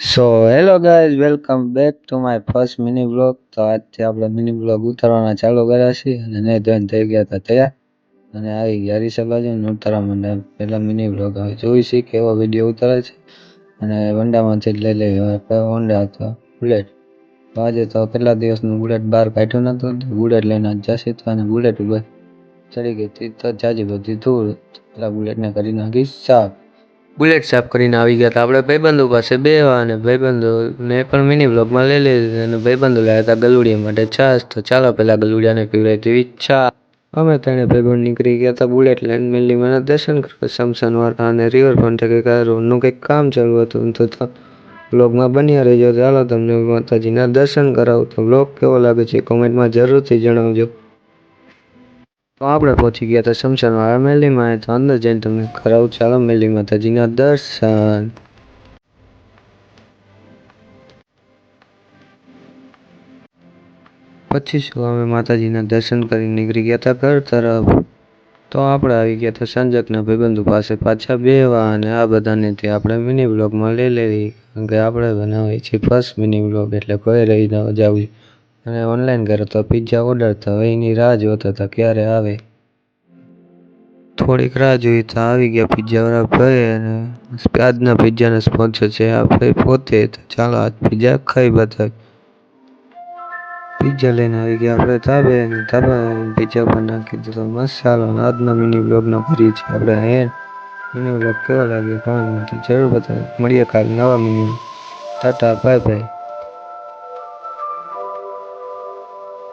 So hello guys, welcome back to my first mini blog. તો આજથી આપણે mini blog ઉતારવાના ચાલુ કર્યા છીએ અને ને ધોઈને થઈ ગયા હતા તૈયાર અને આવી ગયા હરીસા બાજુ ઉતારવા માંડ્યા. પહેલા મિની બ્લોગ હવે જોઈ છીએ કેવો વિડીયો ઉતારે છે અને વંડામાંથી જ લઈ લેવી. હવે હોન્ડા હતો બુલેટ. તો આજે તો કેટલા દિવસનું બુલેટ બહાર કાઢ્યું નહોતું, બુલેટ લઈને આજ જશે તો અને બુલેટ ઉપર ચડી ગઈ હતી તો જાજી બધી ધૂળ. પેલા બુલેટને કરી નાખી સાફ. બુલેટ સાફ કરીને આવી ગયા હતા આપણે ભાઈબંધો પાસે બેહવા અને ભાઈબંધોને પણ મિની બ્લોગમાં લઈ લીધી અને ભાઈબંધો લાવ્યા હતા ગલુડિયા માટે છાશ. તો ચાલો પેલા ગલુડિયાને પીવડાવી દેવી છા. અમે ત્રણે ભાઈબંધ નીકળી ગયા હતા બુલેટ લઈને મેલીમાના દર્શન કરવા શમશાનવાળા અને રિવરફ્રન્ટ નું કંઈક કામ ચાલુ હતું. તો બ્લોગમાં બન્યા રહેજો. ચાલો તમને માતાજીના દર્શન કરાવું. તો બ્લોગ કેવો લાગે છે કોમેન્ટમાં જરૂરથી જણાવજો. તો આપણે પહોંચી ગયા હતા શમશાનવાળા મેલીમાં. તો અંદર જઈને તમને કરાવું ચાલો મેલી માતાજીના દર્શન. પછી શું અમે માતાજીના દર્શન કરી નીકળી ગયા હતા ઘર તરફ. તો આપણે આવી ગયા હતા સંજકના ભાઈબંધુ પાસે પાછા બેહવા અને આ બધાને તે આપણે મિની બ્લોગમાં લઈ લેવી. કારણ કે આપણે બનાવીએ છીએ ફર્સ્ટ મિની બ્લોગ એટલે કોઈ રહી ન જવું. અને ઓનલાઈન કર્યો તો પિઝા ઓર્ડર, તો એની રાહ જોતા હતા ક્યારે આવે. થોડીક રાહ જોઈ તો આવી ગયા પિઝાવાળા ભાઈ અને આજના પિઝાના સ્પોન્સર છે આ ભાઈ પોતે. તો ચાલો આજ પિઝા ખાઈ બતાવી. પિઝા લઈને આવી ગયા આપણે ધાબે અને ધાબા પિઝા પર નાખી દીધો મસાલો. આજના મિની બ્લોગનો કરીએ છીએ આપણે એન્ડ. મિની બ્લોગ કેવો લાગ્યો કોમેન્ટમાં જરૂર બતાવો. મળીએ કાલે નવા મિની. Tata bye bye.